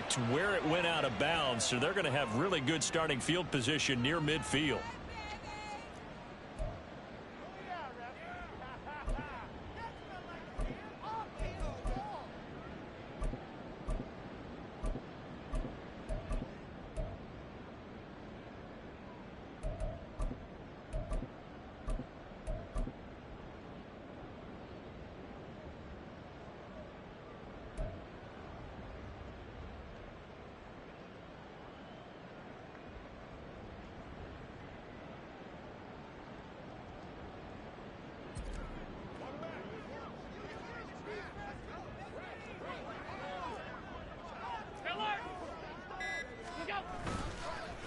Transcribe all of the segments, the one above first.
marked where it went out of bounds, so they're going to have really good starting field position near midfield.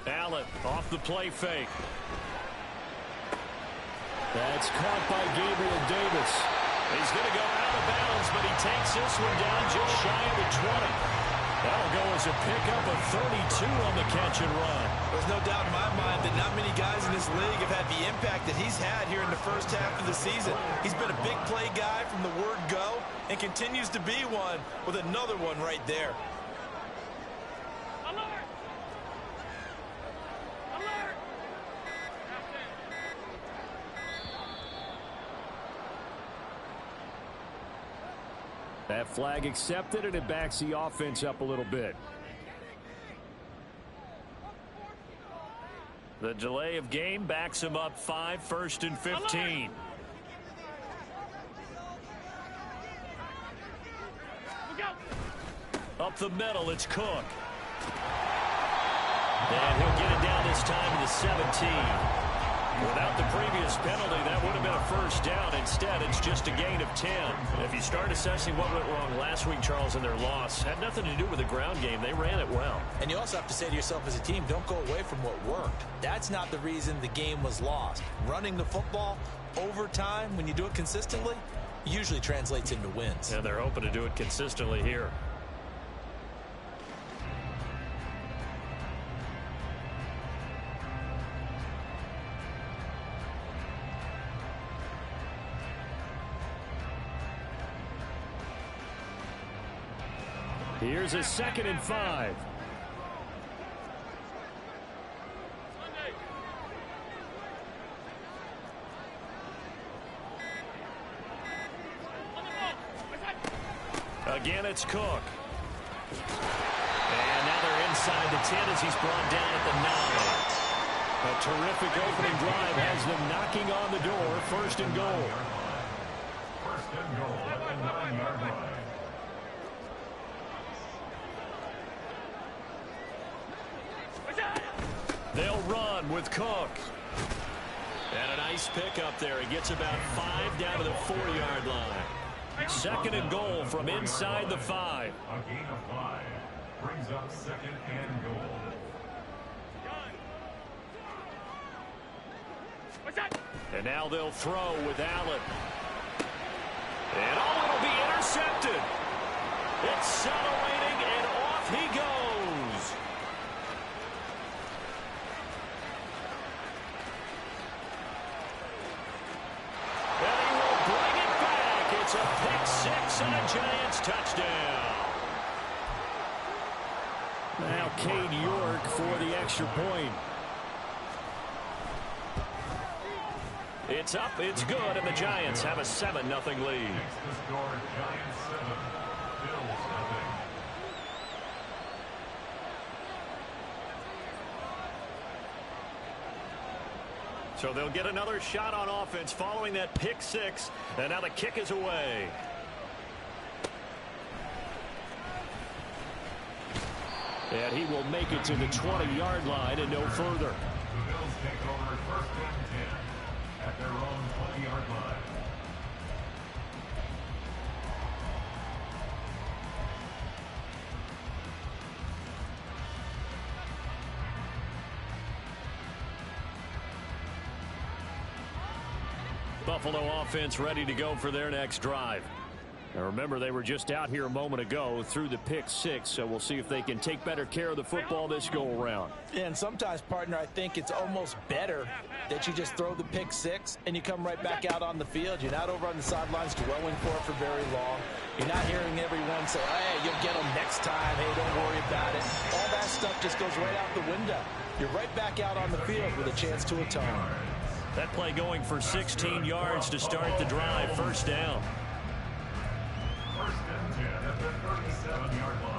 Allen off the play fake. That's caught by Gabriel Davis. He's going to go out of bounds, but he takes this one down just shy of the 20. That'll go as a pickup of 32 on the catch and run. There's no doubt in my mind that not many guys in this league have had the impact that he's had here in the first half of the season. He's been a big play guy from the word go and continues to be one with another one right there. That flag accepted, and it backs the offense up a little bit. The delay of game backs him up 5, 1st and 15. Up the middle, it's Cook. And he'll get it down this time to the 17. Without the previous penalty, that would have been a first down. Instead, it's just a gain of 10. If you start assessing what went wrong last week, Charles, in their loss, had nothing to do with the ground game. They ran it well. And you also have to say to yourself as a team, don't go away from what worked. That's not the reason the game was lost. Running the football over time, when you do it consistently, usually translates into wins. And they're hoping to do it consistently here. Here's a 2nd and 5. Again, it's Cook. And now they're inside the 10 as he's brought down at the 9. A terrific opening drive has them knocking on the door. 1st and goal. 1st and goal at the 9-yard line. They'll run with Cook. And a nice pickup there. He gets about 5 down to the 4-yard line. 2nd and goal from inside the 5. A gain of 5 brings up 2nd and goal. And now they'll throw with Allen. And it'll be intercepted. Accelerating, and off he goes. It's a pick 6 and a Giants touchdown. Now Cade York for the extra point. It's up, it's good, and the Giants have a 7-0 lead. Next to score, Giants 7, Bills 0. So they'll get another shot on offense following that pick 6, and now the kick is away. And he will make it to the 20-yard line and no further. The Bills take over 1st and 10 at their own 20-yard line. Buffalo offense ready to go for their next drive. Now remember, they were just out here a moment ago through the pick 6, so we'll see if they can take better care of the football this go-around. And sometimes, partner, I think it's almost better that you just throw the pick 6 and you come right back out on the field. You're not over on the sidelines dwelling for it for very long. You're not hearing everyone say, hey, you'll get them next time. Hey, don't worry about just goes right out the window. You're right back out on the field with a chance to atone. That play going for 16 yards to start the drive. First down. First and 10 at the 37-yard line.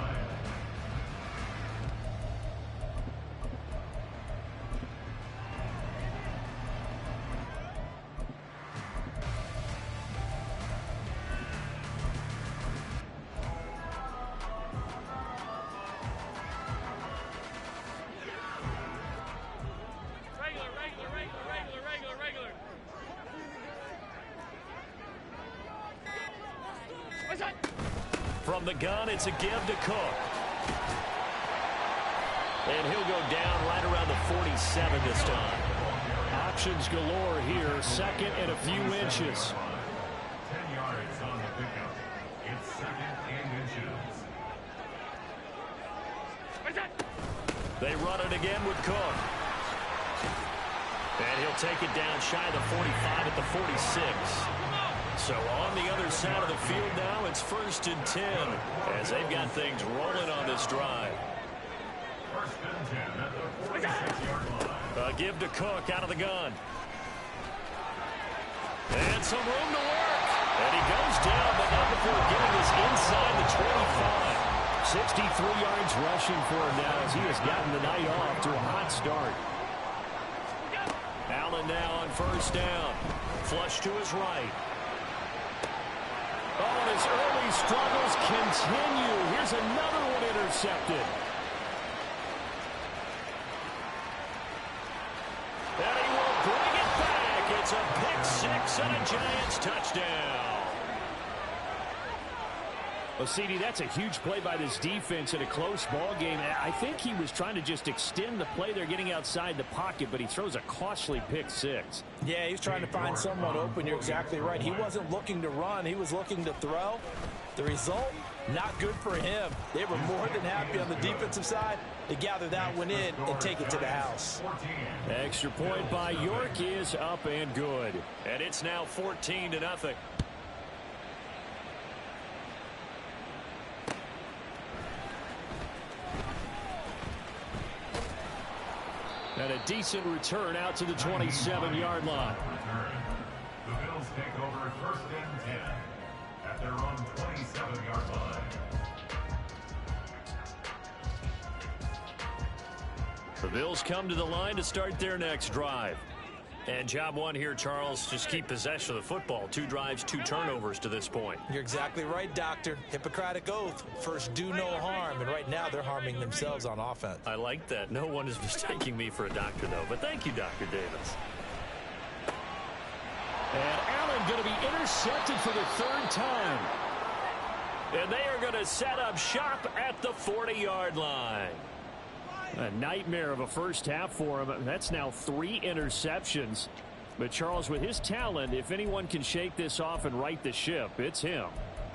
From the gun, it's a give to Cook. And he'll go down right around the 47 this time. Options galore here. Second and a few inches. 10 yards on the pickup. It's second and inches. They run it again with Cook. And he'll take it down shy of the 45 at the 46. So on the other side of the field now, it's first and 10 as they've got things rolling on this drive. First and 10 at the 46-yard line. A give to Cook out of the gun. And some room to work. And he goes down, but not before getting this inside the 25. 63 yards rushing for him now as he has gotten the night off to a hot start. Allen now on first down. Flush to his right. Oh, and his early struggles continue. Here's another one intercepted. And he will bring it back. It's a pick six and a Giants touchdown. Well, CD, that's a huge play by this defense in a close ball game. I think he was trying to just extend the play. They're getting outside the pocket, but he throws a costly pick six. Yeah, he's trying to find someone open. You're exactly right. He wasn't looking to run. He was looking to throw. The result, not good for him. They were more than happy on the defensive side to gather that one in and take it to the house. Extra point by York is up and good. And it's now 14-0. And a decent return out to the 27-yard line. The Bills take over first and 10 at their own 27-yard line. The Bills come to the line to start their next drive. And job one here, Charles, just keep possession of the football. 2 drives, 2 turnovers to this point. You're exactly right, Doctor. Hippocratic oath. First, do no harm. And right now, they're harming themselves on offense. I like that. No one is mistaking me for a doctor, though. But thank you, Dr. Davis. And Allen going to be intercepted for the 3rd time. And they are going to set up shop at the 40-yard line. A nightmare of a first half for him. That's now 3 interceptions. But Charles, with his talent, if anyone can shake this off and right the ship, it's him.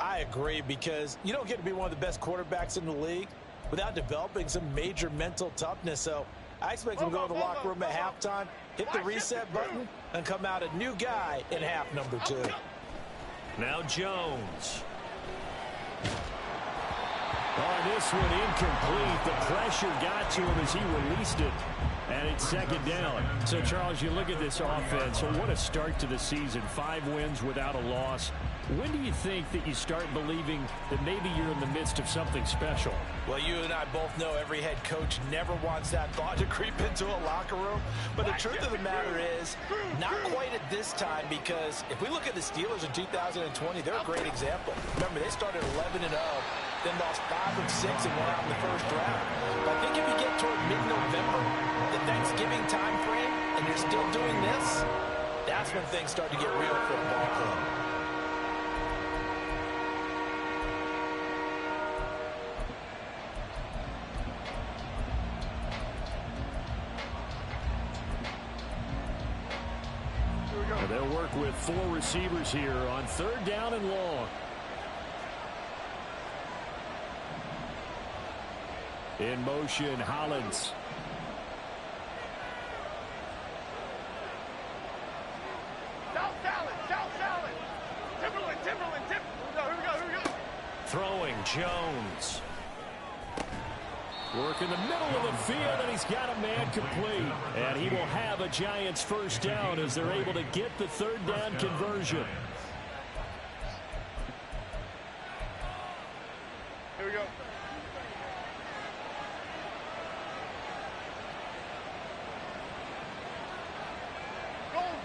I agree, because you don't get to be one of the best quarterbacks in the league without developing some major mental toughness. So I expect him to go to the locker room at halftime, hit the reset button, and come out a new guy in half number 2. Now Jones. Oh, this one incomplete. The pressure got to him as he released it. And it's 2nd down. So, Charles, you look at this offense. So what a start to the season. 5 wins without a loss. When do you think that you start believing that maybe you're in the midst of something special? Well, you and I both know every head coach never wants that thought to creep into a locker room. But the truth of the matter is, not quite at this time, because if we look at the Steelers in 2020, they're a great example. Remember, they started 11-0, then lost 5 of 6 and went out in the first round. But I think if you get toward mid-November, the Thanksgiving time frame, and you're still doing this, that's when things start to get real for a ball club. They'll work with 4 receivers here on 3rd down and long. In motion, Hollins. Timberland. Throwing, Jones. Work in the middle of the field, and he's got a man complete. And he will have a Giants first down as they're able to get the third down conversion. Here we go.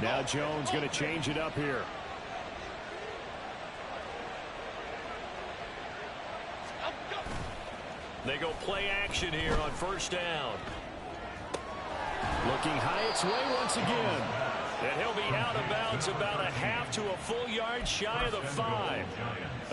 Now Jones going to change it up here. They go play action here on first down. Looking high its way once again. And he'll be out of bounds about a half to a full yard shy of the 5.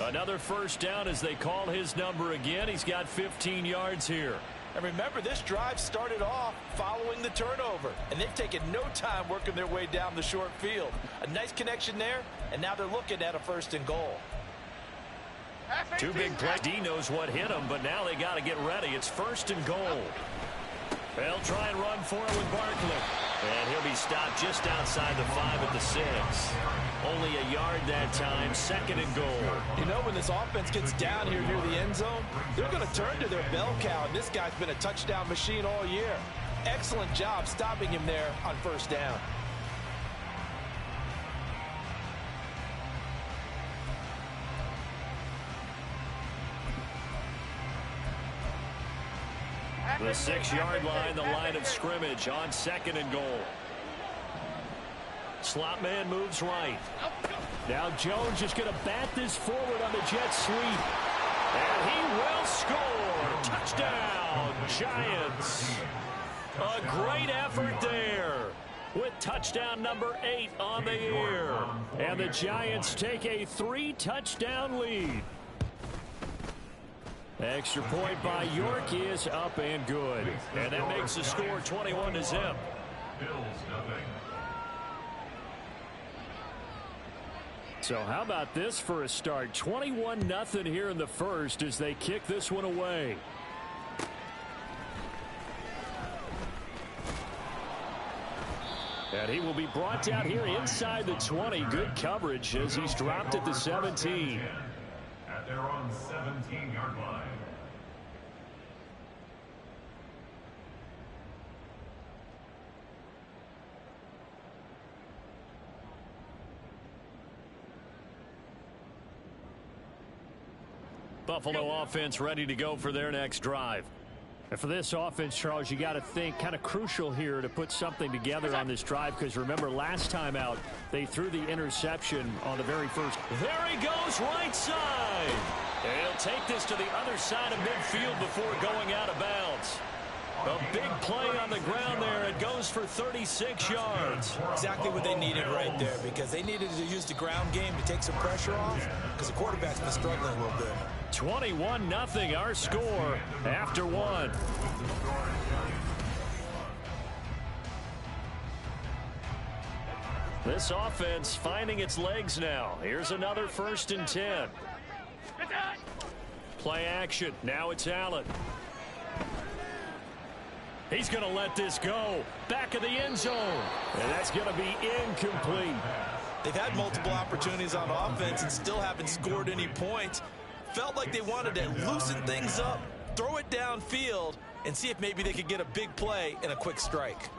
Another first down as they call his number again. He's got 15 yards here. And remember, this drive started off following the turnover, and they've taken no time working their way down the short field. A nice connection there, and now they're looking at a 1st and goal. Two big plays. D knows what hit him, but now they got to get ready. It's 1st and goal. They'll try and run for it with Barkley. And he'll be stopped just outside the 5 at the 6. Only a yard that time, 2nd and goal. You know, when this offense gets down here near the end zone, they're going to turn to their bell cow, and this guy's been a touchdown machine all year. Excellent job stopping him there on 1st down. The 6-yard line, the line of scrimmage on 2nd and goal. Slot man moves right. Now Jones is going to bat this forward on the jet sweep. And he will score. Touchdown, Giants. A great effort there with touchdown number 8 on the year. And the Giants take a 3-touchdown lead. Extra point by York is up and good. And that makes the score 21-0. Bills nothing. So how about this for a start? 21-0 here in the first as they kick this one away. And he will be brought down here inside the 20. Good coverage as he's dropped at the 17. At their own 17-yard line. Buffalo offense ready to go for their next drive. And for this offense, Charles, you got to think kind of crucial here to put something together on this drive, because remember last time out they threw the interception on the very first. There he goes, right side. And he'll take this to the other side of midfield before going out of bounds. A big play on the ground there. It goes for 36 yards. Exactly what they needed right there, because they needed to use the ground game to take some pressure off, because the quarterback's been struggling a little bit. 21-0 our score after 1. This offense finding its legs now. Here's another 1st and 10. Play action. Now it's Allen. He's going to let this go. Back of the end zone. And that's going to be incomplete. They've had multiple opportunities on offense and still haven't scored any points. Felt like they wanted to loosen things up, throw it downfield, and see if maybe they could get a big play and a quick strike.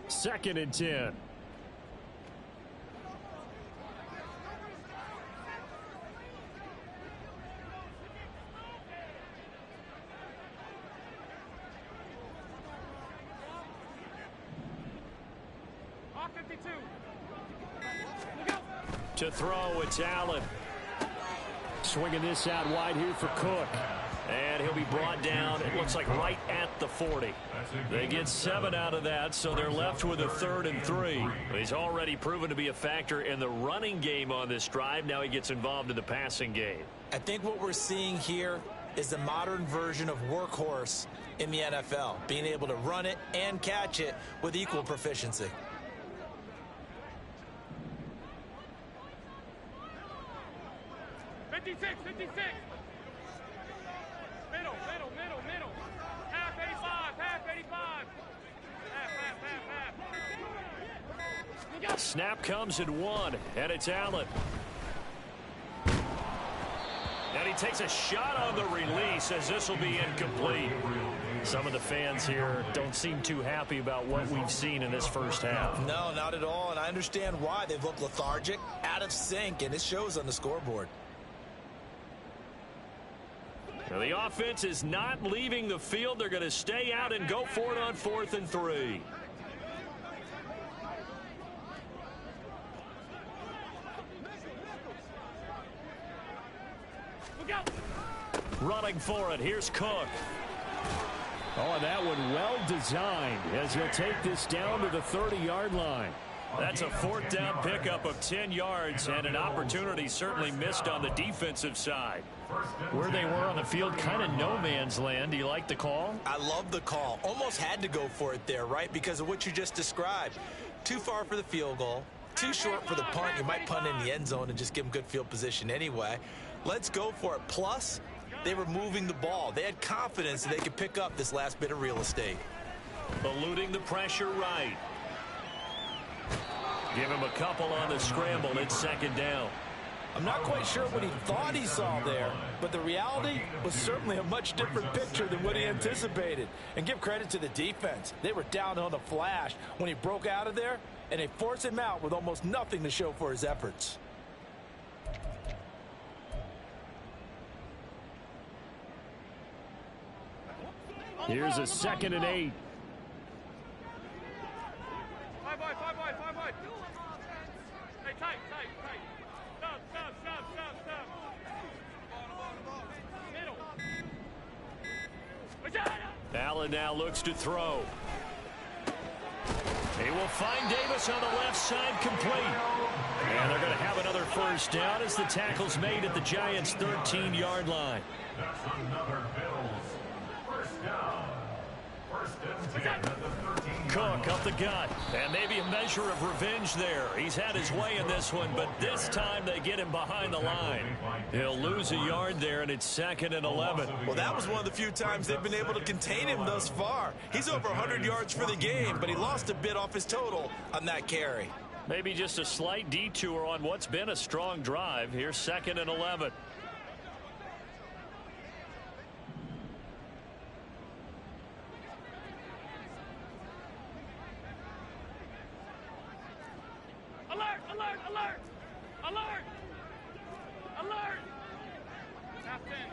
Second and 10. To throw, it's Allen. Swinging this out wide here for Cook. And he'll be brought down, it looks like right at the 40. They get 7 out of that, so they're left with a 3rd and 3. He's already proven to be a factor in the running game on this drive. Now he gets involved in the passing game. I think what we're seeing here is the modern version of workhorse in the NFL, being able to run it and catch it with equal proficiency. Middle. Half 85. Half 85. Half. Snap comes at 1, and it's Allen. And he takes a shot on the release as this will be incomplete. Some of the fans here don't seem too happy about what we've seen in this first half. No, not at all, and I understand why. They've looked lethargic, out of sync, and it shows on the scoreboard. Now the offense is not leaving the field. They're going to stay out and go for it on 4th and 3. Running for it, here's Cook. Oh, and that one well designed as he'll take this down to the 30-yard line. That's a 4th down pickup of 10 yards and an opportunity certainly missed on the defensive side. Where they were on the field, kind of no man's land. Do you like the call? I love the call. Almost had to go for it there, right? Because of what you just described. Too far for the field goal. Too short for the punt. You might punt in the end zone and just give them good field position anyway. Let's go for it. Plus, they were moving the ball. They had confidence that they could pick up this last bit of real estate. Eluding the pressure right. Give him a couple on the scramble. It's 2nd down. I'm not quite sure what he thought he saw there, but the reality was certainly a much different picture than what he anticipated. And give credit to the defense. They were down on the flash when he broke out of there, and they forced him out with almost nothing to show for his efforts. Here's a 2nd and 8. Five wide. Hey, tight. Stop. Middle. Allen now looks to throw. He will find Davis on the left side, complete. And they're going to have another 1st down as the tackle's made at the Giants' 13-yard line. That's another Bills 1st down. 1st and 10 at the 13-yard Cook up the gut, and maybe a measure of revenge there. He's had his way in this one, but this time they get him behind the line. He'll lose a yard there, and it's 2nd and 11. Well, that was one of the few times they've been able to contain him thus far. He's over 100 yards for the game, but he lost a bit off his total on that carry. Maybe just a slight detour on what's been a strong drive. Here's 2nd and 11. Alert! Captain.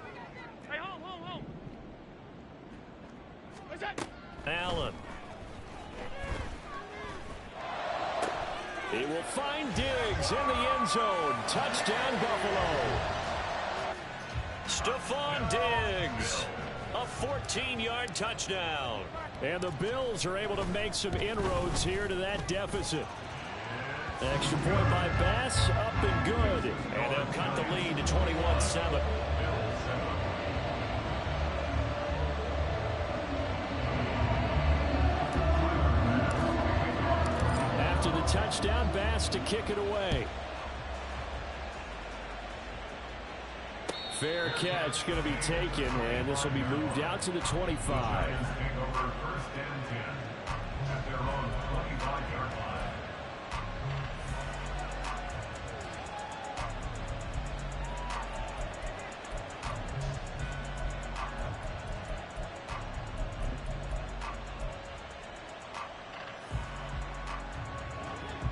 Hey, home. What's that? Allen. He will find Diggs in the end zone. Touchdown, Buffalo. Stephon Diggs. A 14-yard touchdown. And the Bills are able to make some inroads here to that deficit. Extra point by Bass, up and good. And they'll cut the lead to 21-7. After the touchdown, Bass to kick it away. Fair catch going to be taken, and this will be moved out to the 25.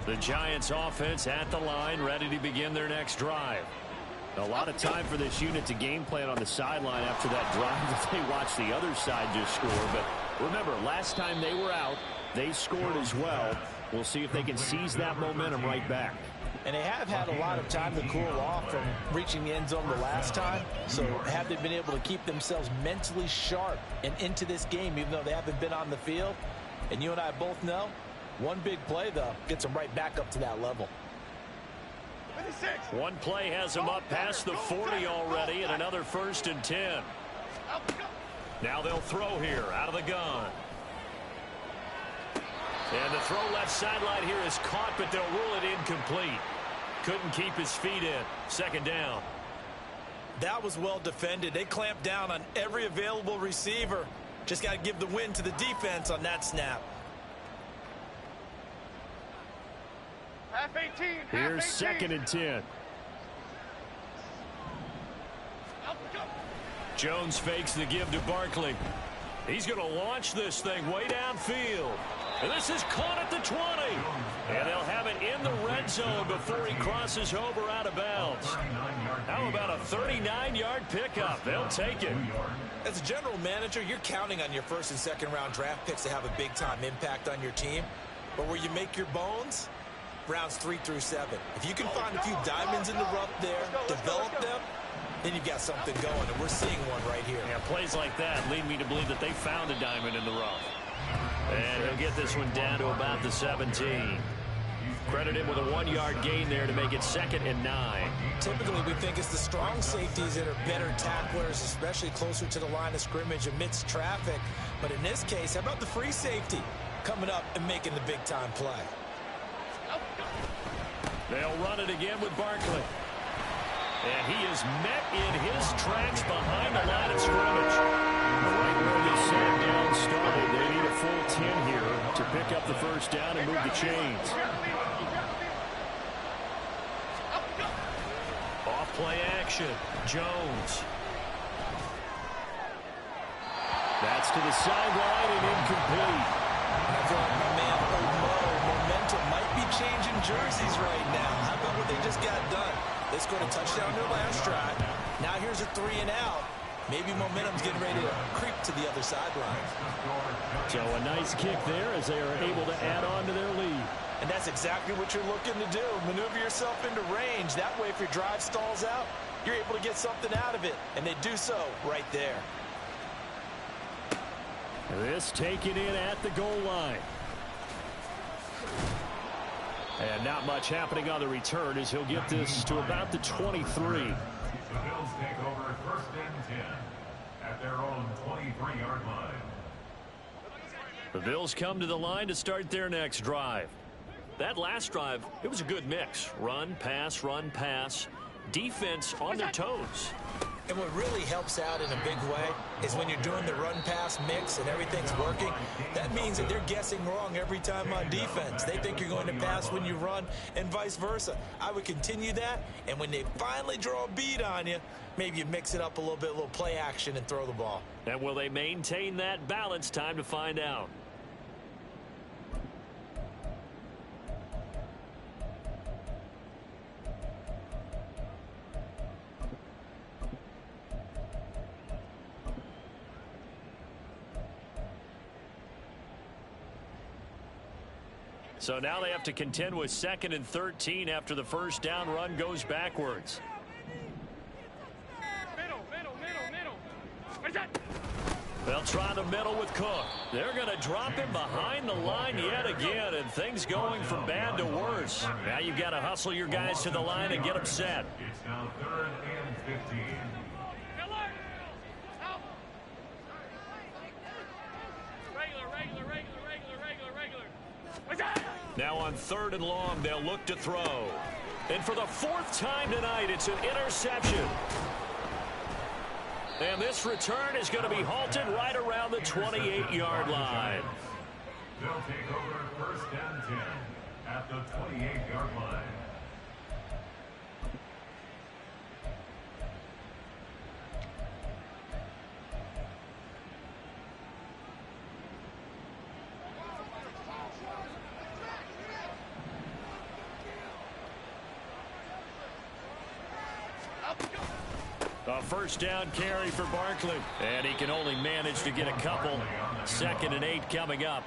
The Giants offense at the line, ready to begin their next drive. A lot of time for this unit to game plan on the sideline after that drive that they watched the other side just score. But remember, last time they were out, they scored as well. We'll see if they can seize that momentum right back. And they have had a lot of time to cool off from reaching the end zone the last time. So have they been able to keep themselves mentally sharp and into this game, even though they haven't been on the field? And you and I both know, one big play, though, gets them right back up to that level. One play has them up past the 40 already, and another 1st and 10. Now they'll throw here out of the gun. And the throw left sideline here is caught, but they'll rule it incomplete. Couldn't keep his feet in. 2nd down. That was well defended. They clamped down on every available receiver. Just got to give the win to the defense on that snap. Half 18. Here's 2nd and 10. Jones fakes the give to Barkley. He's going to launch this thing way downfield. And this is caught at the 20. And they'll have it in the red zone before he crosses over out of bounds. How about a 39-yard pickup? They'll take it. As a general manager, you're counting on your first and second round draft picks to have a big-time impact on your team. But where you make your bones, rounds 3 through 7. If you can find a few diamonds in the rough there, develop them, then you've got something going, and we're seeing one right here. Yeah, plays like that lead me to believe that they found a diamond in the rough. And he'll get this one down to about the 17. Credit him with a 1-yard gain there to make it 2nd and 9. Typically, we think it's the strong safeties that are better tacklers, especially closer to the line of scrimmage amidst traffic. But in this case, how about the free safety coming up and making the big-time play? They'll run it again with Barkley. And he is met in his tracks behind the line of scrimmage. Right where they sat down started. They need a full 10 here to pick up the first down and move the chains. Off play action. Jones. That's to the sideline and incomplete. I feel like my man momentum might be changing jerseys right now. How about what they just got done? They scored a touchdown their last drive. Now here's a 3 and out. Maybe momentum's getting ready to creep to the other sideline. So a nice kick there as they are able to add on to their lead. And that's exactly what you're looking to do. Maneuver yourself into range. That way, if your drive stalls out, you're able to get something out of it. And they do so right there. This taken in at the goal line. And not much happening on the return as he'll get this to about the 23. The Bills take over 1st and 10 at their own 23-yard line. The Bills come to the line to start their next drive. That last drive, it was a good mix. Run, pass, defense on their toes. And what really helps out in a big way is when you're doing the run-pass mix and everything's working, that means that they're guessing wrong every time on defense. They think you're going to pass when you run and vice versa. I would continue that, and when they finally draw a bead on you, maybe you mix it up a little bit, a little play action and throw the ball. And will they maintain that balance? Time to find out. So now they have to contend with 2nd and 13 after the first down run goes backwards. Middle. They'll try the middle with Cook. They're going to drop him behind the line yet again, and things going from bad to worse. Now you've got to hustle your guys to the line and get them set. It's now 3rd and 15. Now on 3rd and long, they'll look to throw. And for the 4th time tonight, it's an interception. And this return is going to be halted right around the 28-yard line. They'll take over 1st and 10 at the 28-yard line. A first down carry for Barkley. And he can only manage to get a couple. 2nd and 8 coming up.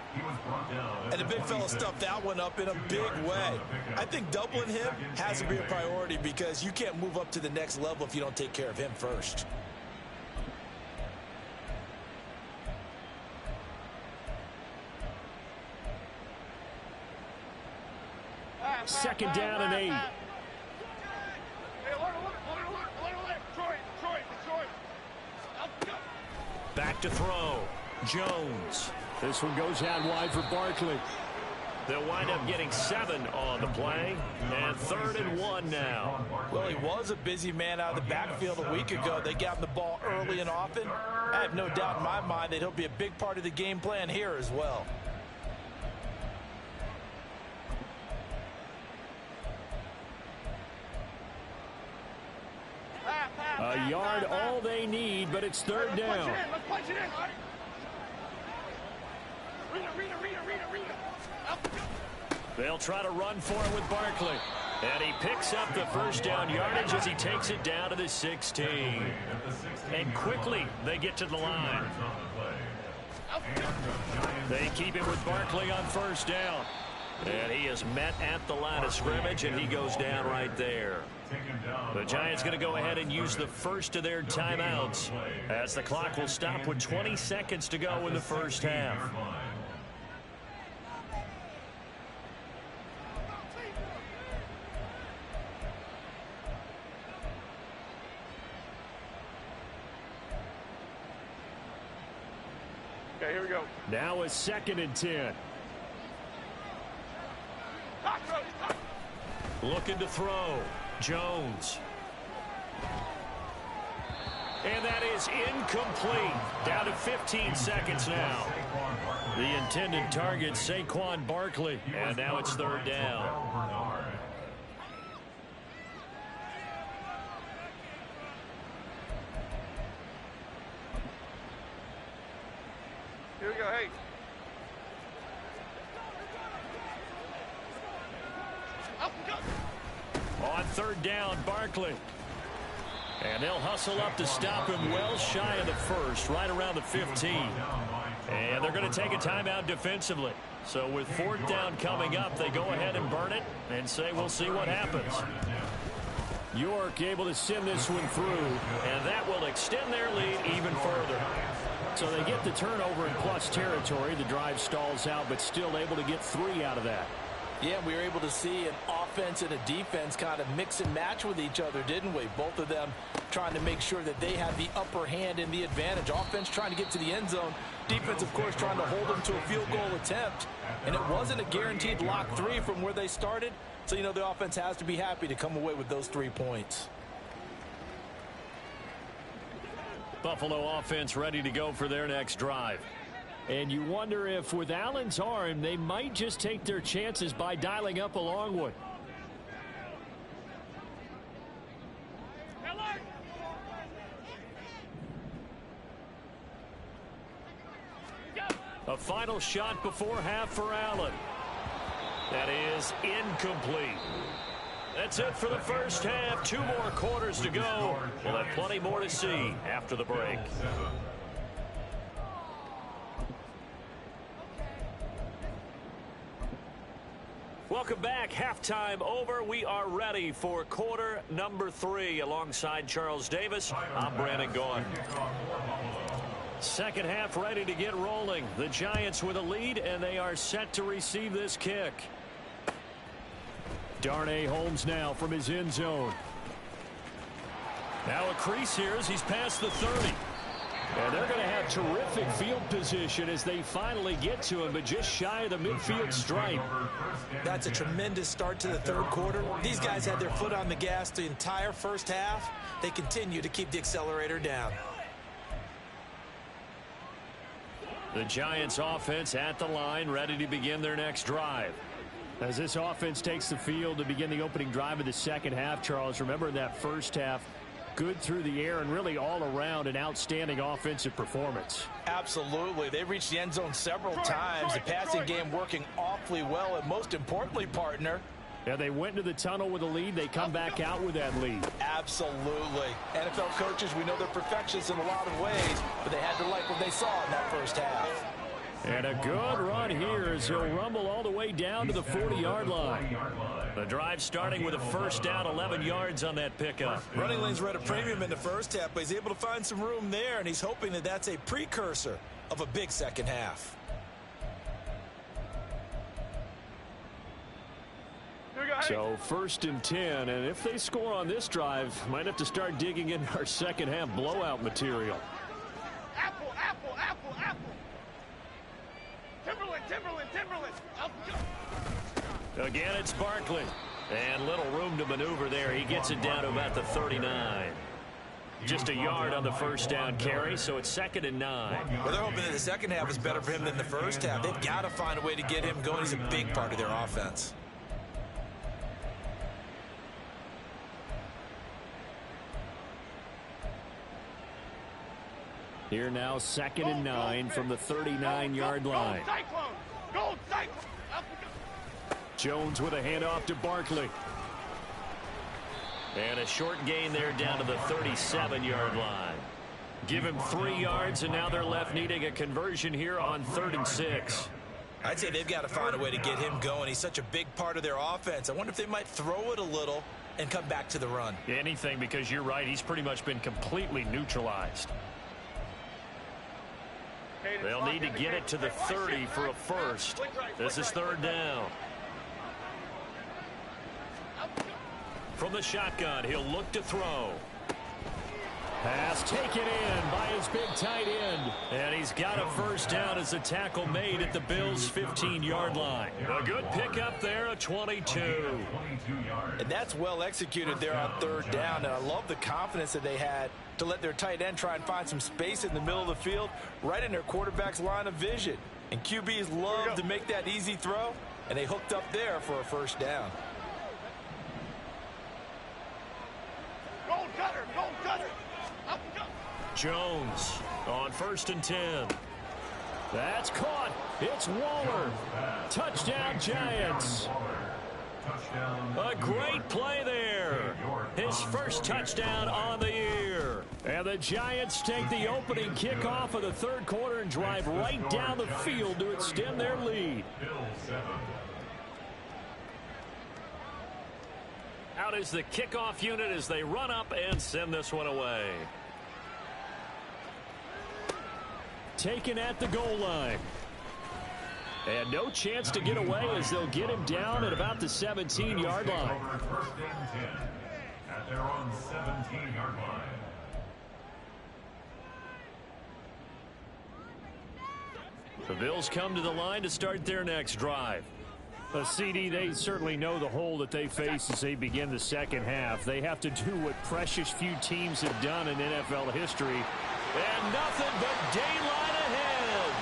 And the big fella stuffed that one up in a big way. I think doubling him has to be a priority because you can't move up to the next level if you don't take care of him first. Second down and 8. Back to throw. Jones. This one goes out wide for Barkley. They'll wind up getting 7 on the play. And 3rd and 1 now. Well, he was a busy man out of the backfield a week ago. They got him the ball early and often. I have no doubt in my mind that he'll be a big part of the game plan here as well. A yard all they need, but it's third down. Let's punch it in. They'll try to run for it with Barkley. And he picks up the first down yardage as he takes it down to the 16. And quickly they get to the line. They keep it with Barkley on first down. And he is met at the line of scrimmage, and he goes down right there. The Giants going to go ahead and use the first of their timeouts as the clock will stop with 20 seconds to go in the first half. Okay, here we go. Now a 2nd and 10. Looking to throw. Jones. And that is incomplete. Down to 15 seconds now. The intended target, Saquon Barkley. And now it's third down. Here we go, hey. On third down, Barkley. And they'll hustle up to stop him well shy of the first, right around the 15. And they're going to take a timeout defensively. So with fourth down coming up, they go ahead and burn it and say we'll see what happens. York able to send this one through, and that will extend their lead even further. So they get the turnover in plus territory. The drive stalls out, but still able to get 3 out of that. Yeah, we were able to see an offense and a defense kind of mix and match with each other, didn't we? Both of them trying to make sure that they have the upper hand and the advantage. Offense trying to get to the end zone. Defense, of course, trying to hold them to a field goal attempt. And it wasn't a guaranteed lock 3 from where they started. So, you know, the offense has to be happy to come away with those 3 points. Buffalo offense ready to go for their next drive. And you wonder if with Allen's arm, they might just take their chances by dialing up a long one. A final shot before half for Allen. That is incomplete. That's it for the first half. 2 more quarters to go. We'll have plenty more to see after the break. Welcome back. Halftime over. We are ready for quarter number 3. Alongside Charles Davis, I'm Brandon Gaughan. Second half ready to get rolling. The Giants with a lead, and they are set to receive this kick. Darnay Holmes now from his end zone. Now a crease here as he's past the 30. And they're going to have terrific field position as they finally get to him, but just shy of the midfield stripe. That's a tremendous start to the third quarter. These guys had their foot on the gas the entire first half. They continue to keep the accelerator down. The Giants offense at the line, ready to begin their next drive. As this offense takes the field to begin the opening drive of the second half, Charles, remember in that first half, good through the air and really all around an outstanding offensive performance. Absolutely. They reached the end zone several times. The passing game working awfully well, and most importantly, partner, yeah, they went into the tunnel with a lead. They come back out with that lead. Absolutely. NFL coaches, we know they're perfectionists in a lot of ways, but they had to like what they saw in that first half. And a good run here as he'll rumble all the way down to the 40-yard line. The drive starting with a first down, 11 yards on that pickup. Running lanes were at a premium in the first half, but he's able to find some room there, and he's hoping that that's a precursor of a big second half. So first and 10, and if they score on this drive, might have to start digging in our second half blowout material. Apple, apple, apple, apple. Timberland, Timberland, Timberland. Again, it's Barkley. And little room to maneuver there. He gets it down to about the 39. Just a yard on the first down carry, so it's 2nd and 9. Well, they're hoping that the second half is better for him than the first half. They've got to find a way to get him going. He's a big part of their offense. Here now, 2nd and 9 from the 39-yard line. Gold Cyclone. Jones with a handoff to Barkley. And a short gain there down to the 37-yard line. Give him 3 yards, and now they're left needing a conversion here on 3rd and 6. I'd say they've got to find a way to get him going. He's such a big part of their offense. I wonder if they might throw it a little and come back to the run. Anything, because you're right. He's pretty much been completely neutralized. They'll need to get it to the 30 for a first. This is 3rd down. From the shotgun, he'll look to throw. Pass taken in by his big tight end. And he's got a first down as a tackle made at the Bills' 15-yard line. A good pickup there, a 22. And that's well executed there on 3rd down. And I love the confidence that they had to let their tight end try and find some space in the middle of the field, right in their quarterback's line of vision. And QBs love to make that easy throw, and they hooked up there for a first down. Gold cutter. Jones on 1st and 10. That's caught. It's Waller. Touchdown, Giants. A great play there. His first touchdown on the year. And the Giants take the opening kickoff of the 3rd quarter and drive right down the field to extend their lead. Out is the kickoff unit as they run up and send this one away. Taken at the goal line. And no chance to get away as they'll get him down at about the 17-yard line. 1st and 10 at their own 17-yard line. The Bills come to the line to start their next drive. CD, they certainly know the hole that they face as they begin the second half. They have to do what precious few teams have done in NFL history. And nothing but daylight ahead.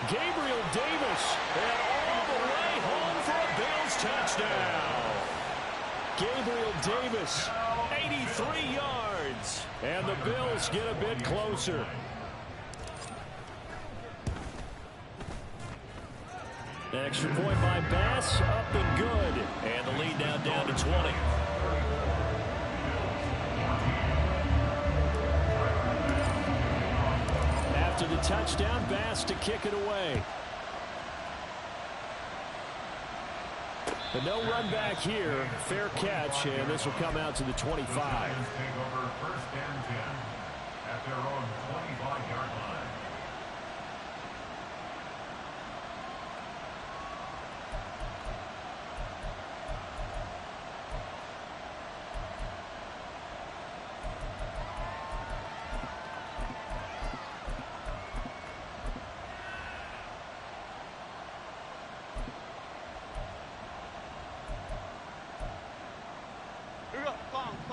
Gabriel Davis, and all the way home for a Bills touchdown. Gabriel Davis, 83 yards. And the Bills get a bit closer. Extra point by Bass, up and good. And the lead now down to 20. After the touchdown, Bass to kick it away. But no run back here. Fair catch, and this will come out to the 25. Take over 1st and 10 at their own 25-yard line.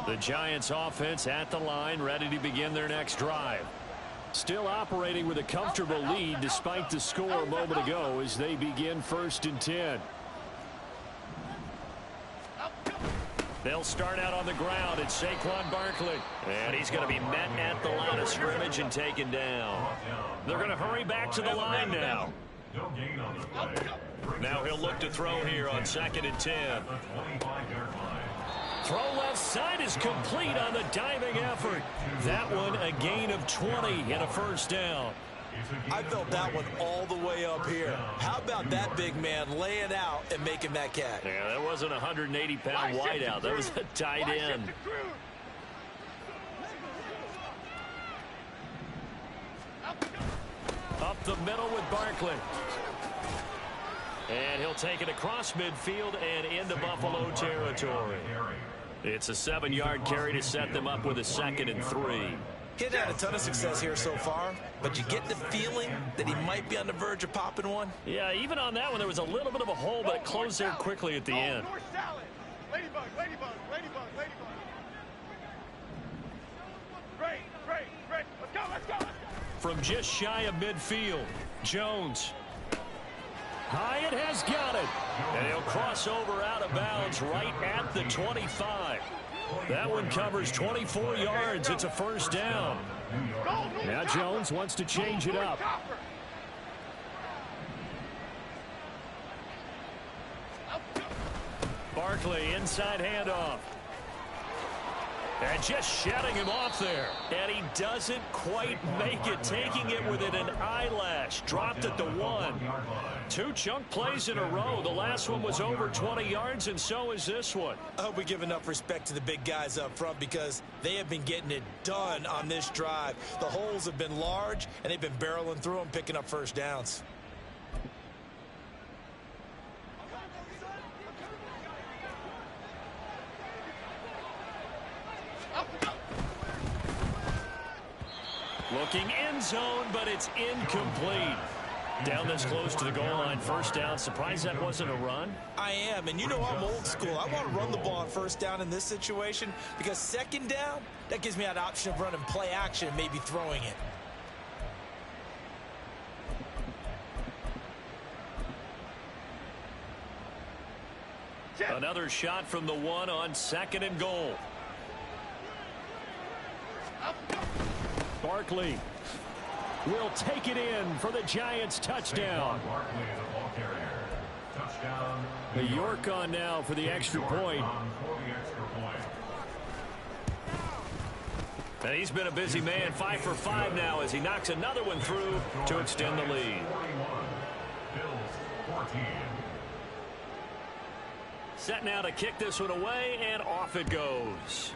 The Giants offense at the line, ready to begin their next drive. Still operating with a comfortable lead despite the score a moment ago as they begin 1st and 10. They'll start out on the ground. It's Saquon Barkley. And he's going to be met at the line of scrimmage and taken down. They're going to hurry back to the line now. No gain on the play. Now he'll look to throw here on 2nd and 10. Throw left side is complete on the diving effort. That one a gain of 20 and a first down. I felt that one all the way up here. How about that big man laying out and making that catch? Yeah, that wasn't a 180-pound wideout. That was a tight end. Up the middle with Barkley. And he'll take it across midfield and into Buffalo territory. It's a 7-yard carry to set them up with a 2nd and 3. He hasn't had a ton of success here so far, but you get the feeling that he might be on the verge of popping one. Yeah, even on that one, there was a little bit of a hole, but it closed there quickly at the end. Ladybug. Great. Let's go. From just shy of midfield, Jones. Hyatt has got it. And he'll cross over out of bounds right at the 25. That one covers 24 yards. It's a first down. Now Jones wants to change it up. Barkley, inside handoff. And just shutting him off there. And he doesn't quite make it, taking it within an eyelash. Dropped at the 1. 2 chunk plays in a row. The last one was over 20 yards, and so is this one. I hope we give enough respect to the big guys up front because they have been getting it done on this drive. The holes have been large, and they've been barreling through them, picking up first downs. Looking end zone, but it's incomplete. Down this close to the goal line, first down. Surprised that wasn't a run? I am, and you know I'm old school. I want to run the ball on first down in this situation because second down, that gives me that option of running play action, maybe throwing it. Another shot from the 1 on 2nd and goal. Barkley will take it in for the Giants touchdown. The York on now for the extra point. And he's been a busy man, 5 for 5 now as he knocks another one through to extend the lead. Set now to kick this one away, and off it goes.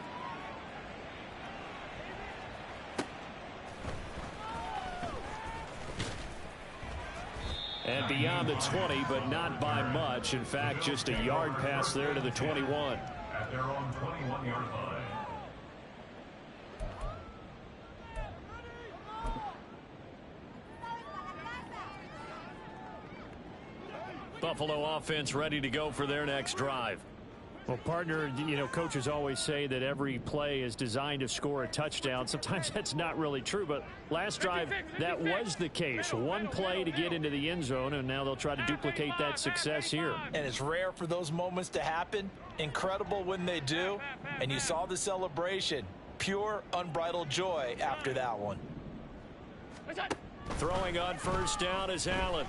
And beyond the 20, but not by much. In fact, just a yard pass there to the 21. At their own 21-yard line. Buffalo offense ready to go for their next drive. Well, partner, you know, coaches always say that every play is designed to score a touchdown. Sometimes that's not really true, but last drive, that was the case. One play to get into the end zone, and now they'll try to duplicate that success here. And it's rare for those moments to happen. Incredible when they do. And you saw the celebration. Pure, unbridled joy after that one. Throwing on first down is Allen.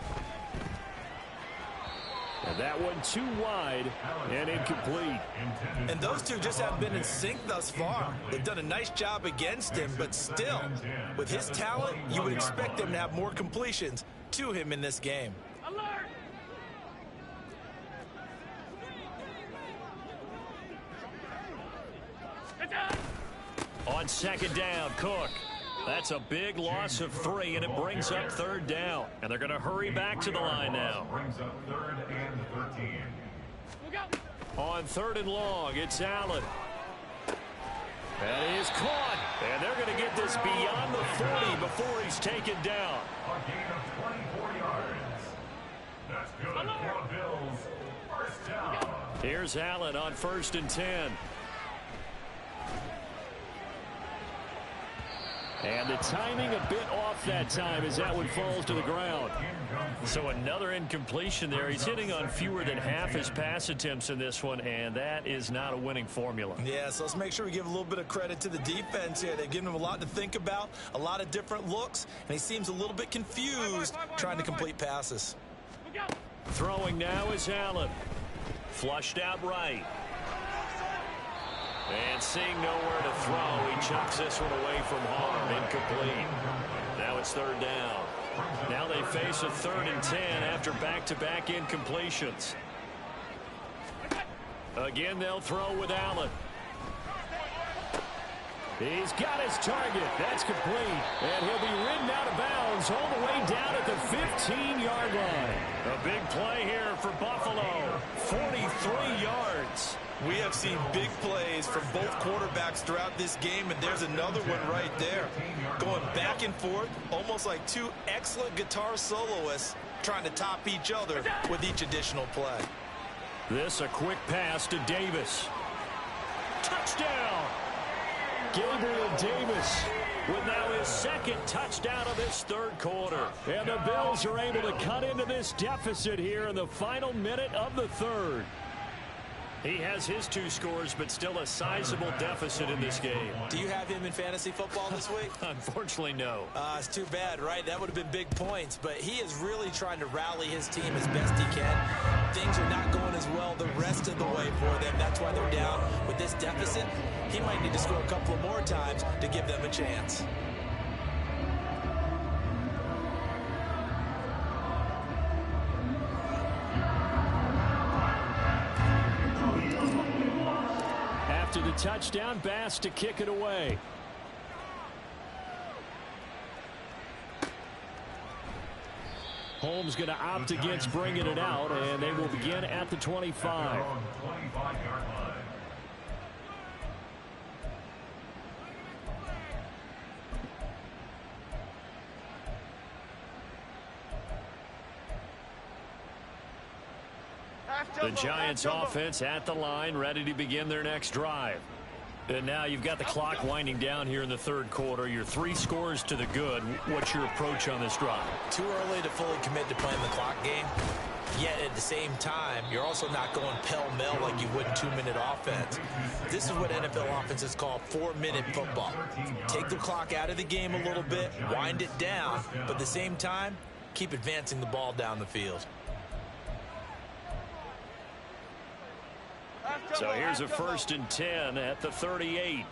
And that one too wide and incomplete. And those two just haven't been in sync thus far. They've done a nice job against him, but still, with his talent, you would expect them to have more completions to him in this game. Alert! On second down, Cook. That's a big loss of 3, and it brings up third down. And they're going to hurry back to the line now. Brings up 3rd and 13. On 3rd and long, it's Allen. That is caught. And they're going to get this beyond the 40 before he's taken down. A gain of 24 yards. That's good for the Bills. First down. Here's Allen on 1st and 10. And the timing a bit off that time as that one falls to the ground. So another incompletion there. He's hitting on fewer than half his pass attempts in this one, and that is not a winning formula. Yeah, so let's make sure we give a little bit of credit to the defense here. They've given him a lot to think about, a lot of different looks, and he seems a little bit confused trying to complete passes. Throwing now is Allen. Flushed out right. And seeing nowhere to throw, he chucks this one away from harm. Incomplete. Now it's 3rd down. Now they face a 3rd and 10 after back-to-back incompletions. Again, they'll throw with Allen. He's got his target. That's complete. And he'll be ridden out of bounds all the way down at the 15-yard line. A big play here for Buffalo. 43 yards. We have seen big plays from both quarterbacks throughout this game, and there's another one right there. Going back and forth, almost like two excellent guitar soloists trying to top each other with each additional play. This a quick pass to Davis. Touchdown! Gabriel Davis with now his 2nd touchdown of this 3rd quarter. And the Bills are able to cut into this deficit here in the final minute of the 3rd. He has his 2 scores, but still a sizable deficit in this game. Do you have him in fantasy football this week? Unfortunately, no. It's too bad, right? That would have been big points, but he is really trying to rally his team as best he can. Things are not going as well the rest of the way for them. That's why they're down. With this deficit, he might need to score a couple of more times to give them a chance. After the touchdown, Bass to kick it away. Holmes going to opt against bringing it out, and they will begin at the 25. The Giants offense at the line, ready to begin their next drive. And now you've got the clock winding down here in the third quarter. Your 3 scores to the good. What's your approach on this drive? Too early to fully commit to playing the clock game. Yet at the same time, you're also not going pell-mell like you would in 2-minute offense. This is what NFL offenses call 4-minute football. Take the clock out of the game a little bit, wind it down, but at the same time, keep advancing the ball down the field. So here's a 1st and 10 at the 38.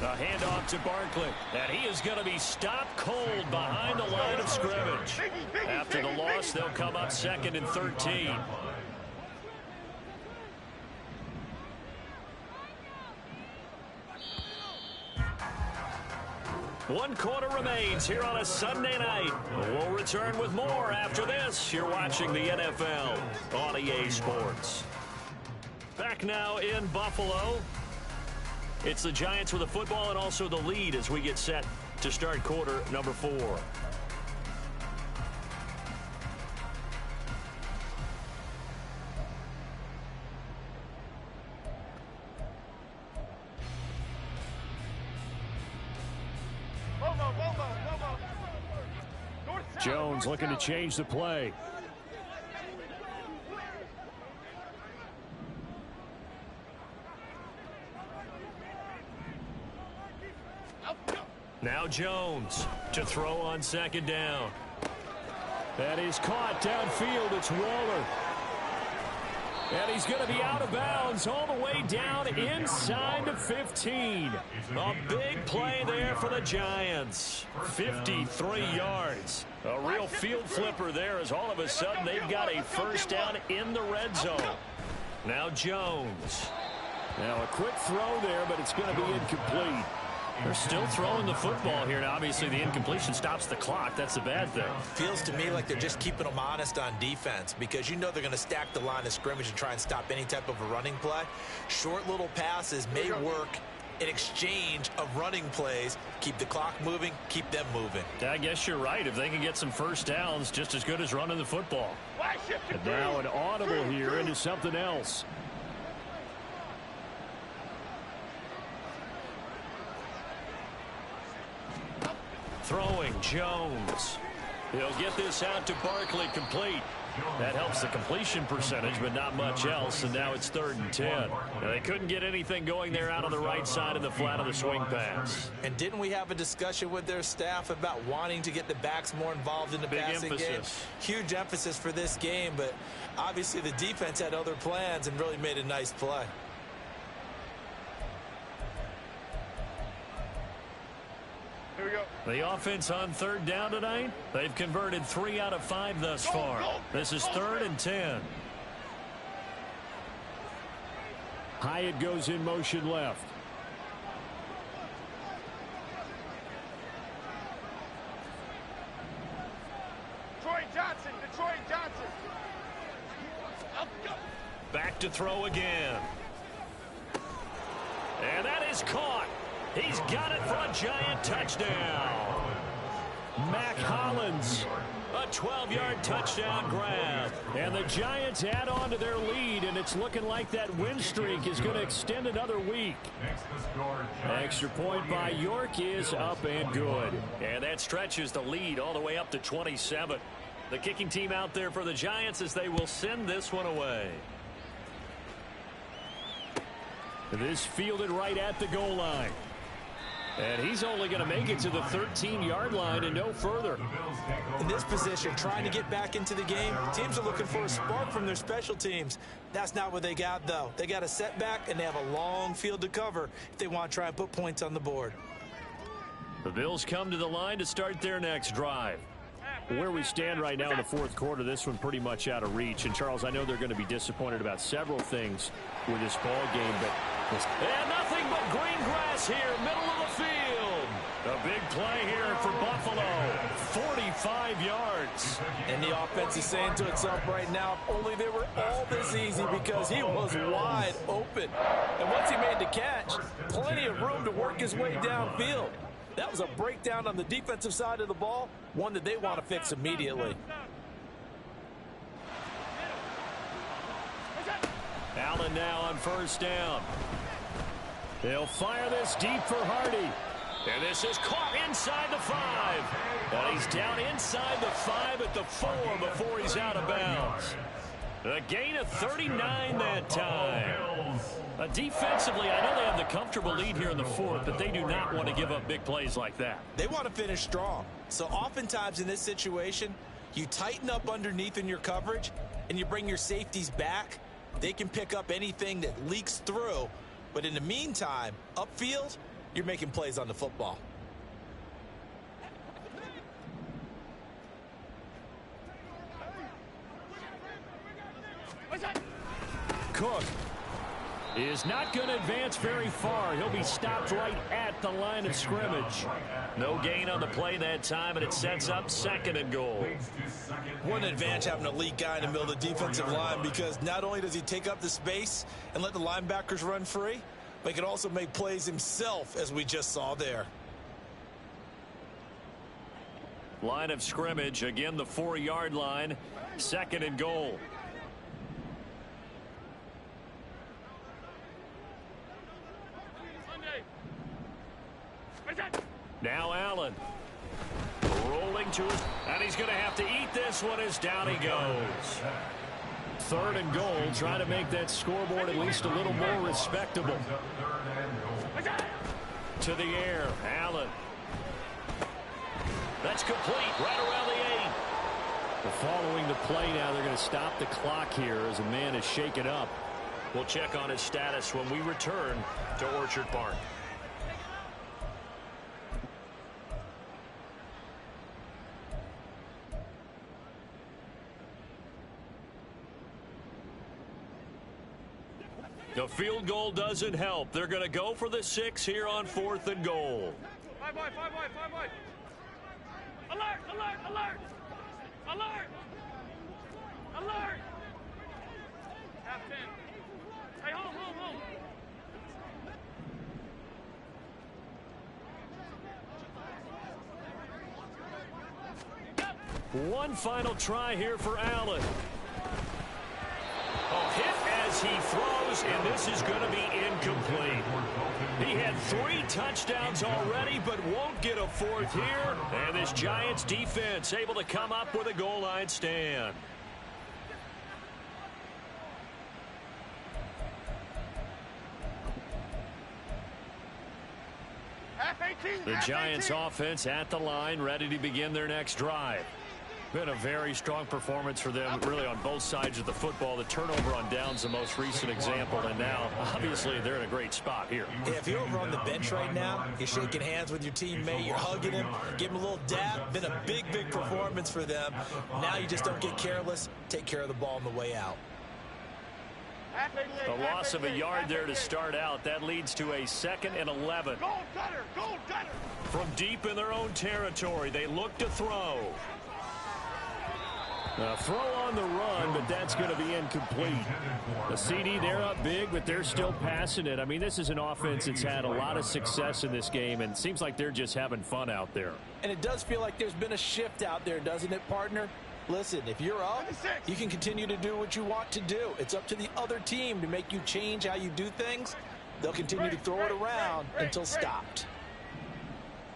A handoff to Barkley, and he is going to be stopped cold behind the line of scrimmage. After the loss, they'll come up 2nd and 13. One quarter remains here on a Sunday night. We'll return with more after this. You're watching the NFL on EA Sports. Back now in Buffalo. It's the Giants with the football and also the lead as we get set to start quarter number 4. Jones looking to change the play. Now Jones to throw on 2nd down. That is caught downfield. It's Waller. And he's going to be out of bounds all the way down inside the 15. A big play there for the Giants. 53 yards. A real field flipper there as all of a sudden they've got a 1st down in the red zone. Now Jones. Now a quick throw there, but it's going to be incomplete. They're still throwing the football here. Now, obviously, the incompletion stops the clock. That's the bad thing. Feels to me like they're just keeping them honest on defense because you know they're going to stack the line of scrimmage and try and stop any type of a running play. Short little passes may work in exchange of running plays. Keep the clock moving, keep them moving. I guess you're right. If they can get some 1st downs, just as good as running the football. And now an audible here into something else. Throwing Jones. He'll get this out to Barkley complete. That helps the completion percentage, but not much else. And now it's 3rd and 10. Now, they couldn't get anything going there out on the right side of the flat of the swing pass. And didn't we have a discussion with their staff about wanting to get the backs more involved in the passing game? Huge emphasis for this game, but obviously the defense had other plans and really made a nice play. The offense on 3rd down tonight, they've converted 3 out of 5 thus far. This is 3rd and 10. Hyatt goes in motion left. Detroit Johnson. Back to throw again. And that is caught. He's got it for a Giant touchdown. Mac Hollins, a 12-yard touchdown grab. And the Giants add on to their lead, and it's looking like that win streak is going to extend another week. Extra point by York is up and good. And that stretches the lead all the way up to 27. The kicking team out there for the Giants as they will send this one away. This fielded right at the goal line. And he's only going to make it to the 13-yard line and no further. In this position, trying to get back into the game, teams are looking for a spark from their special teams. That's not what they got, though. They got a setback, and they have a long field to cover if they want to try and put points on the board. The Bills come to the line to start their next drive. Where we stand right now in the fourth quarter, this one pretty much out of reach. And, Charles, I know they're going to be disappointed about several things with this ball game, but and nothing but green grass here, middle of the field. A big play here for Buffalo, 45 yards. And the offense is saying to itself right now, only they were all this easy because he was wide open. And once he made the catch, plenty of room to work his way downfield. That was a breakdown on the defensive side of the ball, one that they want to fix immediately. Allen now on first down. They'll fire this deep for Hardy. And this is caught inside the 5. And he's down inside the 5 at the 4 before he's out of bounds. A gain of 39 that time. Defensively, I know they have the comfortable lead here in the fourth, but they do not want to give up big plays like that. They want to finish strong. So oftentimes in this situation, you tighten up underneath in your coverage, and you bring your safeties back. They can pick up anything that leaks through. But in the meantime, upfield, you're making plays on the football. Cook is not going to advance very far. He'll be stopped right at the line of scrimmage. No gain on the play that time, and it sets up 2nd and goal. What an advantage having a elite guy in the middle of the defensive line, because not only does he take up the space and let the linebackers run free, but he can also make plays himself, as we just saw there. Line of scrimmage, again the 4-yard line, 2nd and goal. Now Allen rolling to it, and he's going to have to eat this one as down he goes. 3rd and goal, trying to make that scoreboard at least a little more respectable. To the air, Allen. That's complete, right around the 8. Following the play now, they're going to stop the clock here as a man is shaken up. We'll check on his status when we return to Orchard Park. The field goal doesn't help. They're going to go for the 6 here on 4th and goal. 5 wide. Alert! Half 10. Hey, hold. One final try here for Allen. Hit as he throws, and this is going to be incomplete. He had 3 touchdowns already, but won't get a 4th here. And this Giants defense able to come up with a goal line stand. The Giants offense at the line, ready to begin their next drive. Been a very strong performance for them, really, on both sides of the football. The turnover on downs, the most recent example, and now, obviously, they're in a great spot here. Yeah, if you're over on the bench right now, you're shaking hands with your teammate, you're hugging him, give him a little dab. Been a big performance for them. Now you just don't get careless. Take care of the ball on the way out. A loss of a yard there to start out. That leads to a 2nd and 11. Gold cutter. From deep in their own territory, they look to throw. Throw on the run, but that's going to be incomplete. The CD, they're up big, but they're still passing it. I mean, this is an offense that's had a lot of success in this game, and it seems like they're just having fun out there. And it does feel like there's been a shift out there, doesn't it, partner? Listen, if you're up, you can continue to do what you want to do. It's up to the other team to make you change how you do things. They'll continue to throw it around until stopped.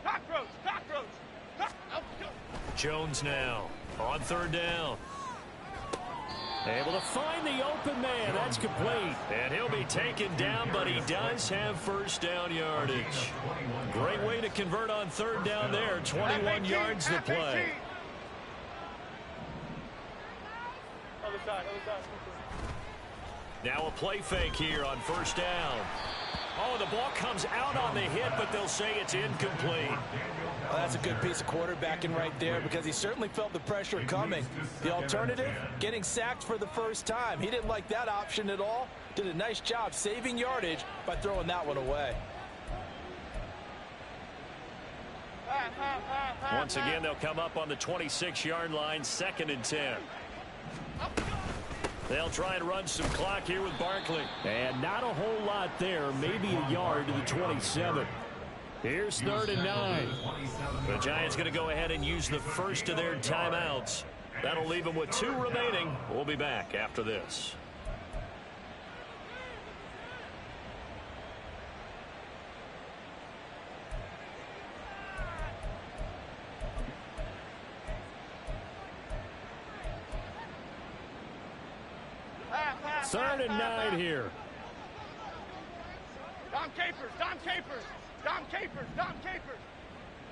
Cockroach! Cockroach! Jones now on third down. Able to find the open man. That's complete. And he'll be taken down, but he does have first down yardage. Great way to convert on third down there. 21 yards to play. Other side, other side. Now a play fake here on first down. Oh, the ball comes out on the hit, but they'll say it's incomplete. Well, that's a good piece of quarterbacking right there because he certainly felt the pressure coming. The alternative, getting sacked for the first time. He didn't like that option at all. Did a nice job saving yardage by throwing that one away. Once again, they'll come up on the 26-yard line, 2nd and 10. They'll try and run some clock here with Barkley. And not a whole lot there, maybe a yard to the 27. Here's 3rd and 9. The Giants going to go ahead and use the first of their timeouts. That'll leave them with 2 remaining. We'll be back after this. Third and 9 here. Dom Capers, Dom Capers, Dom Capers, Dom Capers.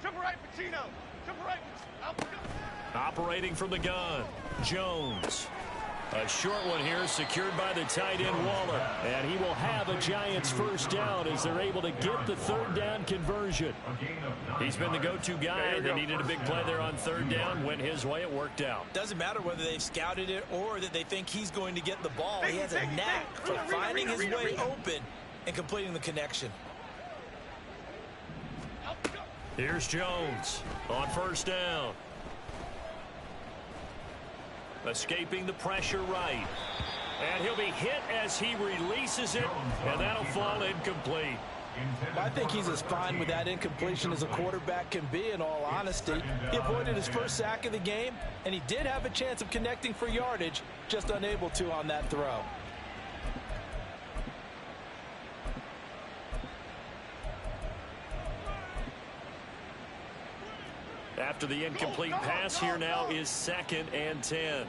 Triple right Pacino. Triple right Pacino. Operating from the gun, Jones. A short one here secured by the tight end Waller. And he will have a Giants first down as they're able to get the third down conversion. He's been the go-to guy. They needed a big play there on third down. Went his way. It worked out. Doesn't matter whether they've scouted it or that they think he's going to get the ball. He has a knack for finding his way open and completing the connection. Here's Jones on first down. Escaping the pressure right. And he'll be hit as he releases it, and that'll fall incomplete. I think he's as fine with that incompletion as a quarterback can be, in all honesty. He avoided his first sack of the game, and he did have a chance of connecting for yardage, just unable to on that throw. After the incomplete pass, here now is 2nd and 10.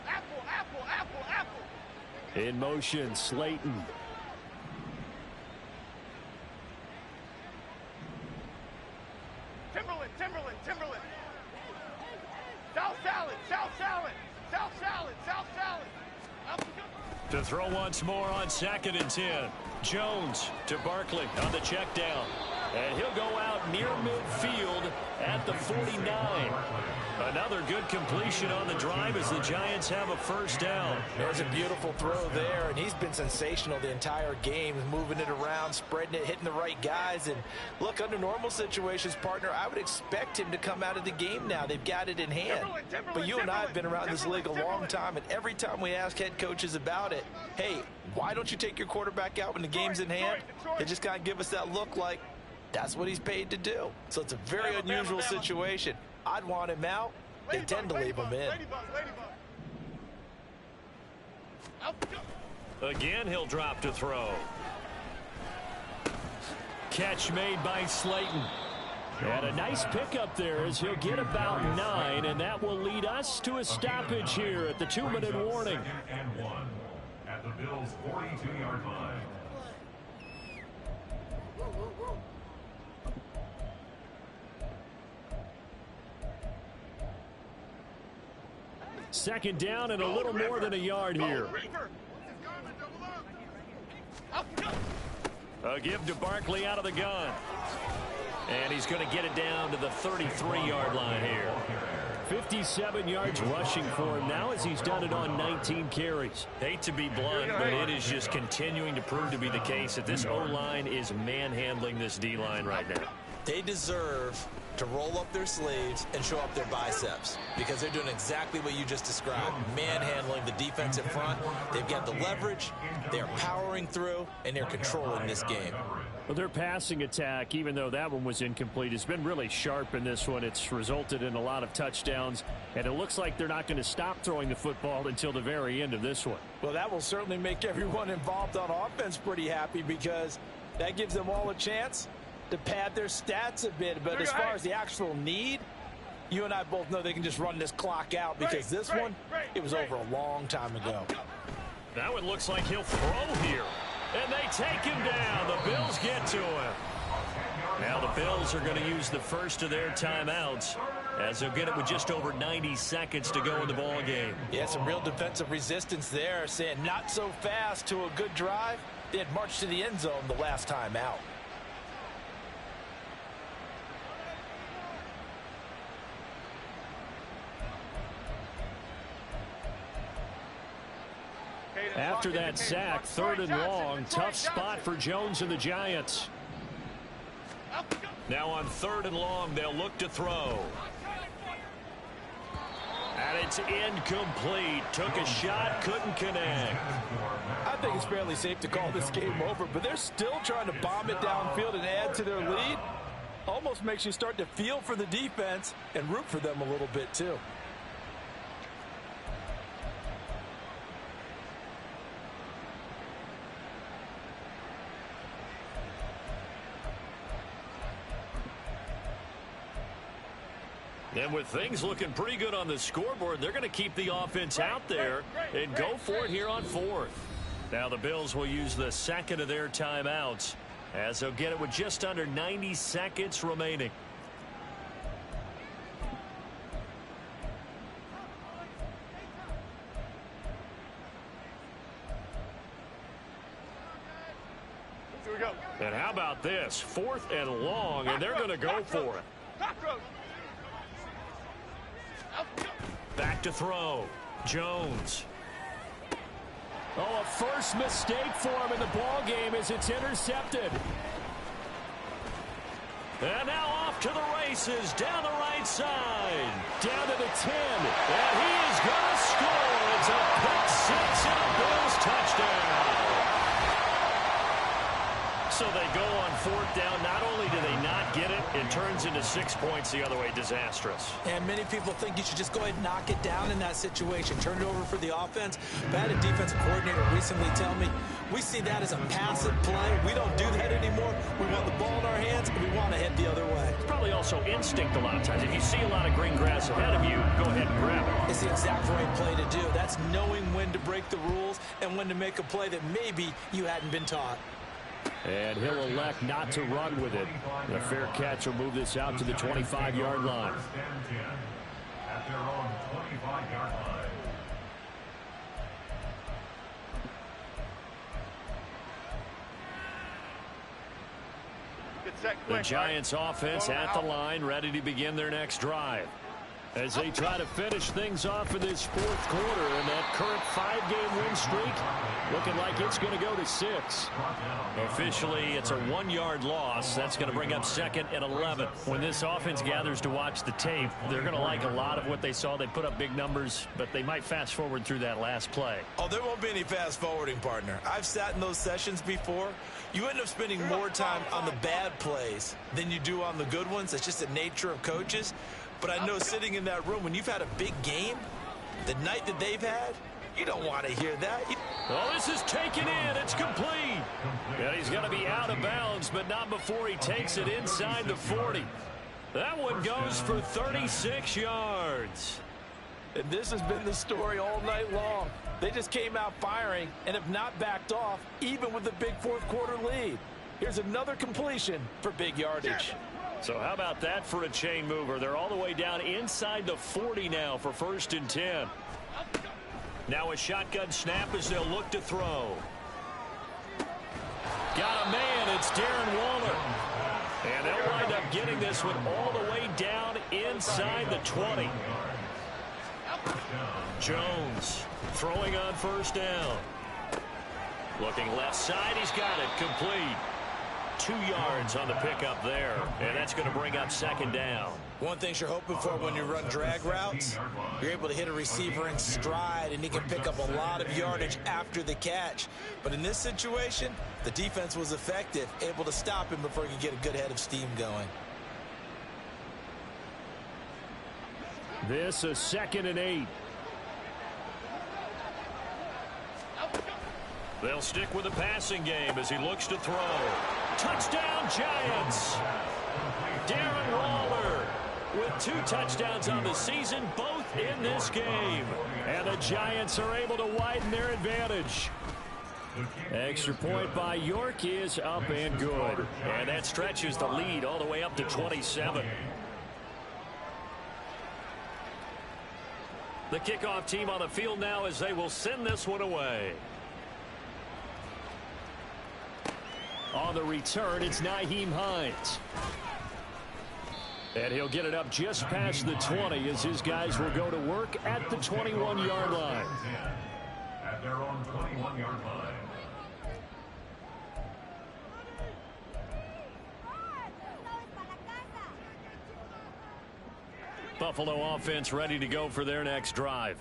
Apple, apple, apple, apple. In motion, Slayton. Timberland, Timberland, Timberland. South salad, South salad, South salad, South salad. To throw once more on 2nd and 10. Jones to Barkley on the check down. And he'll go out near midfield at the 49. Another good completion on the drive as the Giants have a first down. There's a beautiful throw there, and he's been sensational the entire game, moving it around, spreading it, hitting the right guys. And look, under normal situations, partner, I would expect him to come out of the game now. They've got it in hand. But you and I have been around this league a long time, and every time we ask head coaches about it, hey, why don't you take your quarterback out when the game's in hand? They just kind of give us that look like, that's what he's paid to do. So it's a very unusual situation. I'd want him out. They tend to leave him in. Again, he'll drop to throw. Catch made by Slayton. And a nice pickup there as he'll get about 9, and that will lead us to a stoppage here at the 2-minute warning. 2nd and 1 at the Bills' 42-yard line. Second down and a little more than a yard here. A give to Barkley out of the gun. And he's going to get it down to the 33-yard line here. 57 yards rushing for him now as he's done it on 19 carries. Hate to be blunt, but it is just continuing to prove to be the case that this O-line is manhandling this D-line right now. They deserve to roll up their sleeves and show up their biceps, because they're doing exactly what you just described, manhandling the defensive front. They've got the leverage, they're powering through, and they're controlling this game. Well, their passing attack, even though that one was incomplete, has been really sharp in this one. It's resulted in a lot of touchdowns, and it looks like they're not going to stop throwing the football until the very end of this one. Well, that will certainly make everyone involved on offense pretty happy, because that gives them all a chance to pad their stats a bit. But as far as the actual need, you and I both know they can just run this clock out, because this one, it was over a long time ago. That one looks like he'll throw here. And they take him down. The Bills get to him. Now the Bills are going to use the first of their timeouts, as they'll get it with just over 90 seconds to go in the ball game. Yeah, some real defensive resistance there, saying not so fast to a good drive. They had marched to the end zone the last time out. After that sack, 3rd and long, tough spot for Jones and the Giants. Now on 3rd and long, they'll look to throw. And it's incomplete. Took a shot, couldn't connect. I think it's fairly safe to call this game over, but they're still trying to bomb it downfield and add to their lead. Almost makes you start to feel for the defense and root for them a little bit too. And with things looking pretty good on the scoreboard, they're going to keep the offense out there and go for it here on 4th. Now the Bills will use the second of their timeouts, as they'll get it with just under 90 seconds remaining. Here we go. And how about this? 4th and long, and they're going to go for it. Back to throw. Jones. Oh, a first mistake for him in the ball game as it's intercepted. And now off to the races down the right side. Down to the 10. And he is going to score. It's a pick six and a Bills touchdown. So they go on 4th down. Not only do they not get it, it turns into 6 points the other way. Disastrous. And many people think you should just go ahead and knock it down in that situation. Turn it over for the offense. But I had a defensive coordinator recently tell me, we see that as a passive play. We don't do that anymore. We want the ball in our hands, and we want to head the other way. It's probably also instinct a lot of times. If you see a lot of green grass ahead of you, go ahead and grab it. It's the exact right play to do. That's knowing when to break the rules and when to make a play that maybe you hadn't been taught. And he'll elect not to run with it. The fair catch will move this out to the 25-yard line. At their own 25-yard line. Get set The quick. Giants offense at the line, ready to begin their next drive, as they try to finish things off in this 4th quarter. And that current 5-game win streak looking like it's going to go to 6. Officially, it's a 1-yard loss. That's going to bring up 2nd and 11. When this offense gathers to watch the tape, they're going to like a lot of what they saw. They put up big numbers, but they might fast forward through that last play. Oh, there won't be any fast forwarding, partner. I've sat in those sessions before. You end up spending more time on the bad plays than you do on the good ones. It's just the nature of coaches. But I know sitting in that room, when you've had a big game, the night that they've had, you don't want to hear that. Oh, this is taken in. It's complete. And he's going to be out of bounds, but not before he takes it inside the 40. That one goes for 36 yards. And this has been the story all night long. They just came out firing and have not backed off, even with the big 4th quarter lead. Here's another completion for big yardage. So how about that for a chain mover? They're all the way down inside the 40 now for 1st and 10. Now a shotgun snap as they'll look to throw. Got a man. It's Darren Waller. And they'll wind up getting this one all the way down inside the 20. Jones throwing on 1st down. Looking left side. He's got it complete. 2 yards on the pickup there, and that's going to bring up 2nd down. One thing you're hoping for when you run drag routes, you're able to hit a receiver in stride, and he can pick up a lot of yardage after the catch. But in this situation, the defense was effective, able to stop him before he could get a good head of steam going. This is 2nd and 8. They'll stick with the passing game as he looks to throw. Touchdown, Giants! Darren Waller with 2 touchdowns on the season, both in this game. And the Giants are able to widen their advantage. Extra point by York is up and good. And that stretches the lead all the way up to 27. The kickoff team on the field now as they will send this one away. On the return, it's Nyheim Hines. And he'll get it up just past the 20 as his guys will go to work at the 21-yard line. At their own 21-yard line. Buffalo offense ready to go for their next drive.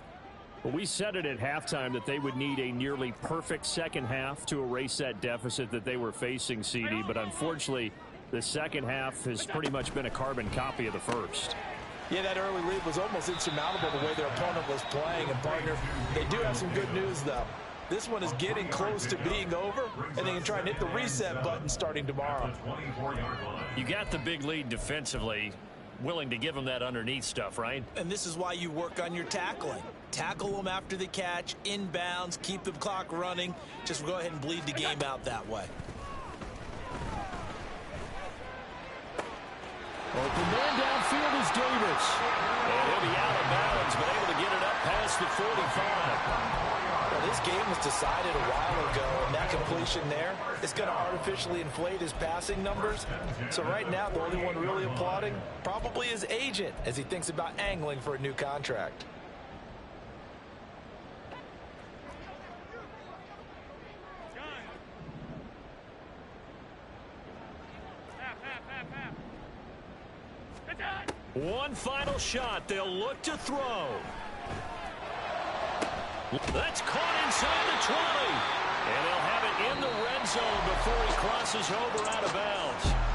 Well, we said it at halftime that they would need a nearly perfect second half to erase that deficit that they were facing, CD. But unfortunately, the second half has pretty much been a carbon copy of the first. Yeah, that early lead was almost insurmountable the way their opponent was playing. And, partner, they do have some good news, though. This one is getting close to being over, and they can try and hit the reset button starting tomorrow. You got the big lead defensively. Willing to give them that underneath stuff, right? And this is why you work on your tackling. Tackle them after the catch, inbounds, keep the clock running. Just go ahead and bleed the game out that way. Open man downfield is Davis. And he'll be out of bounds, but able to get it up past the 45. Well, this game was decided a while ago, and that completion there is going to artificially inflate his passing numbers. So right now, the only one really applauding probably his agent as he thinks about angling for a new contract. One final shot. They'll look to throw. That's caught inside the 20. And they'll have it in the red zone before he crosses over out of bounds.